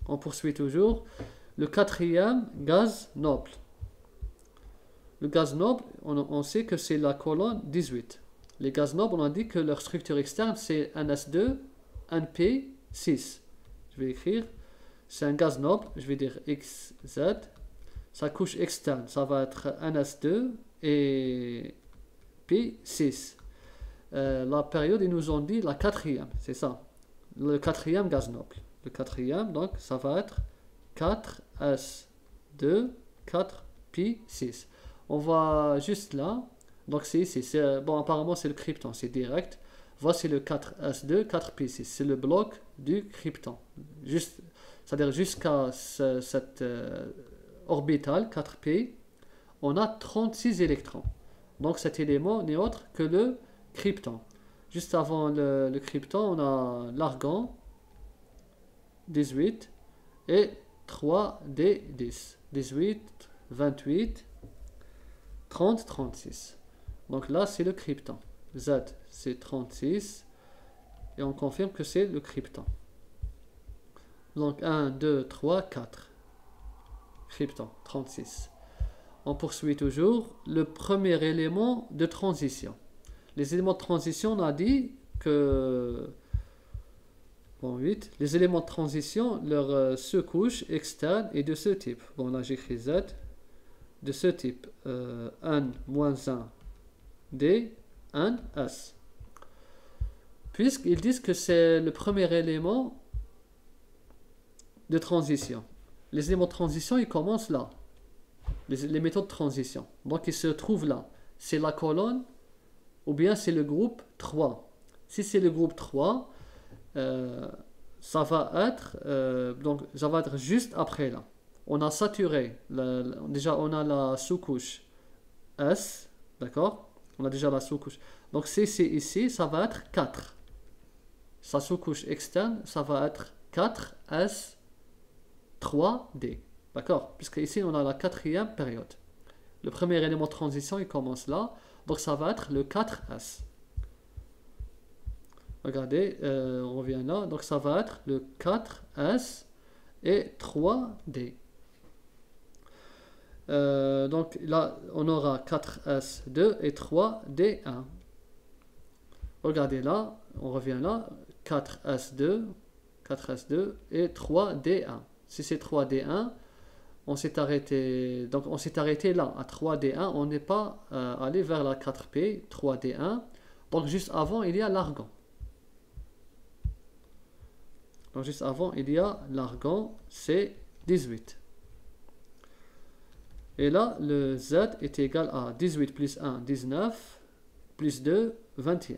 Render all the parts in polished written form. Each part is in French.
On poursuit toujours. Le quatrième gaz noble. Le gaz noble, on sait que c'est la colonne 18. Les gaz nobles, on a dit que leur structure externe, c'est NS2, NP6. Je vais écrire. C'est un gaz noble, je vais dire XZ. Sa couche externe, ça va être NS2 et P6. La période, ils nous ont dit la quatrième, c'est ça. Le quatrième gaz noble. Le quatrième, donc, ça va être 4S2, 4P6. On va juste là. Donc, c'est ici. Bon, apparemment, c'est le krypton, c'est direct. Voici le 4S2, 4P6. C'est le bloc du krypton. C'est-à-dire jusqu'à cette orbitale 4P, on a 36 électrons. Donc, cet élément n'est autre que le krypton. Juste avant le krypton, on a l'argon, 18, et 3D10. 18, 28, 30, 36. Donc là, c'est le krypton. Z, c'est 36. Et on confirme que c'est le krypton. Donc 1, 2, 3, 4. Krypton, 36. On poursuit toujours. Le premier élément de transition. Les éléments de transition, on a dit que... Bon, 8. Les éléments de transition, leur sous-couche externe est de ce type. Bon, là, j'écris Z. De ce type. N-1 D, N, S. Puisqu'ils disent que c'est le premier élément de transition. Les éléments de transition, ils commencent là. Les méthodes de transition. Donc, ils se trouvent là. C'est la colonne ou bien c'est le groupe 3. Si c'est le groupe 3, ça va être juste après là. On a saturé. Déjà, on a la sous-couche S. D'accord? On a déjà la sous-couche. Donc, c'est ici, ça va être 4. Sa sous-couche externe, ça va être 4S 3D. D'accord? Puisque ici, on a la quatrième période. Le premier élément de transition, il commence là. Donc, ça va être le 4S. Regardez, on revient là. Donc, ça va être le 4S et 3D. Donc, là, on aura 4S2 et 3D1. Regardez là, on revient là. 4S2 et 3D1. Si c'est 3D1, on s'est arrêté. Donc on s'est arrêté là, à 3D1. On n'est pas allé vers la 4P, 3D1. Donc juste avant, il y a l'argon. Donc juste avant, il y a l'argon, c'est 18. Et là, le Z est égal à 18 plus 1, 19, plus 2, 21.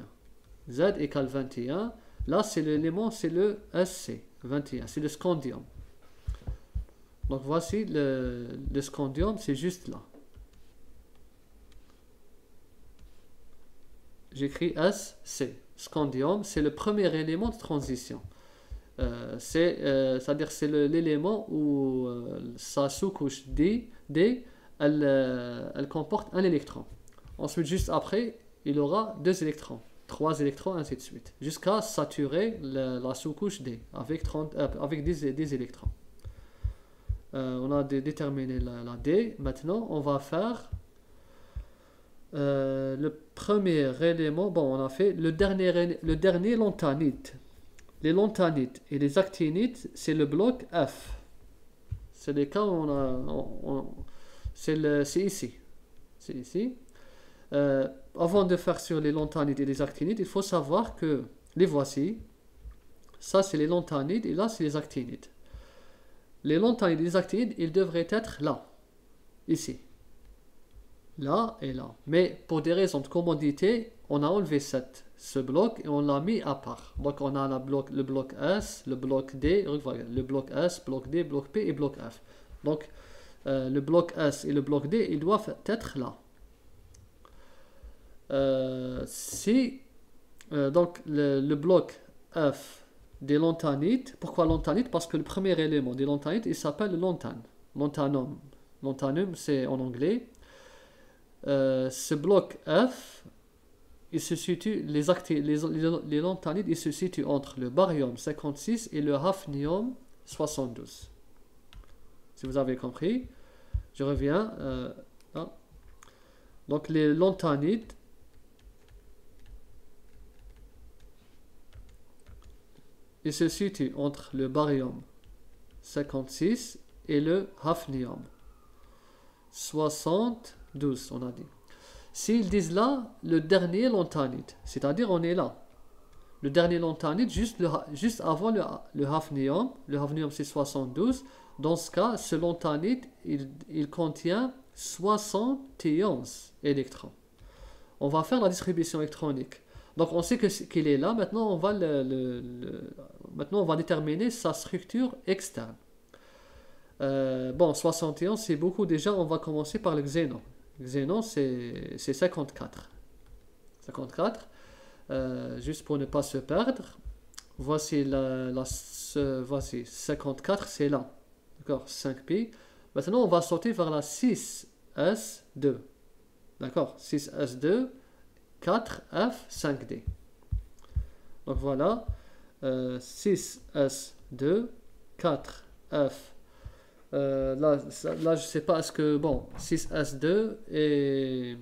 Z égale 21. Là, c'est l'élément, c'est le SC, 21. C'est le scandium. Donc, voici le scandium, c'est juste là. J'écris SC. Scandium, c'est le premier élément de transition. C'est-à-dire c'est l'élément où sa sous-couche D elle comporte un électron. Ensuite, juste après, il aura 2 électrons. 3 électrons, ainsi de suite, jusqu'à saturer la sous-couche D avec 10 électrons. On a déterminé la D. Maintenant, on va faire le premier élément. Bon, on a fait le dernier lanthanide. Les lanthanides et les actinides, c'est le bloc F. C'est les cas où c'est ici. C'est ici. Avant de faire sur les lanthanides et les actinides, il faut savoir que les voici. Ça, c'est les lanthanides et là, c'est les actinides. Les lanthanides et les actinides, ils devraient être là, ici. Là et là. Mais pour des raisons de commodité, on a enlevé ce bloc et on l'a mis à part. Donc, on a le bloc S, le bloc D, le bloc S, bloc D, bloc P et bloc F. Donc, le bloc S et le bloc D, ils doivent être là. Donc le bloc F des lanthanides, pourquoi lanthanide? Parce que le premier élément des lanthanides, il s'appelle le lanthanum. Lanthanum, c'est en anglais. Ce bloc F, il se situe, les lanthanides, ils se situent entre le baryum 56 et le hafnium 72. Si vous avez compris, je reviens. Là. Donc les lantanides, ils se situent entre le baryum 56 et le hafnium 72, on a dit. S'ils disent là, le dernier lantanide, c'est-à-dire on est là. Le dernier lantanide, juste avant le hafnium c'est 72. Dans ce cas, ce lantanide, il contient 71 électrons. On va faire la distribution électronique. Donc on sait qu'il est là, maintenant on va déterminer sa structure externe. Bon, 71 c'est beaucoup déjà, on va commencer par le xénon. Le xénon c'est 54. 54, juste pour ne pas se perdre, voici voici 54, c'est là. D'accord, 5pi. Maintenant on va sauter vers la 6s2. D'accord, 6s2, 4f, 5d. Donc voilà, 6s2, 4f. Là, je sais pas, est-ce que, bon, 6s2 et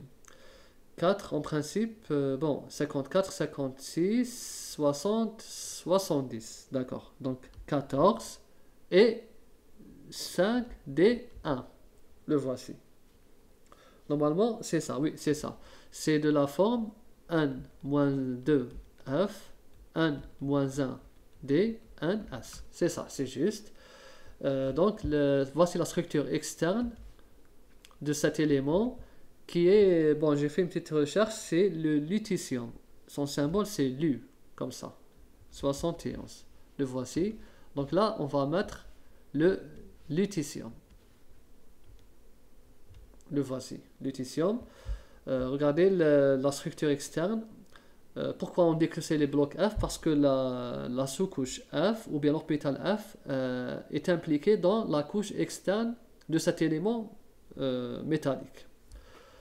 4 en principe, bon, 54, 56, 60, 70. D'accord, donc 14 et 5d1. Le voici. Normalement, c'est ça, oui, c'est ça. C'est de la forme n-2f, n-1d, ns. C'est ça, c'est juste. Donc, voici la structure externe de cet élément qui est, bon, j'ai fait une petite recherche, c'est le lutetium. Son symbole, c'est Lu, comme ça. 71. Le voici. Donc là, on va mettre le lutetium. Le voici, lutetium. Regardez la structure externe. Pourquoi on dit que c'est les blocs F? Parce que la sous-couche F, ou bien l'orbital F, est impliquée dans la couche externe de cet élément métallique.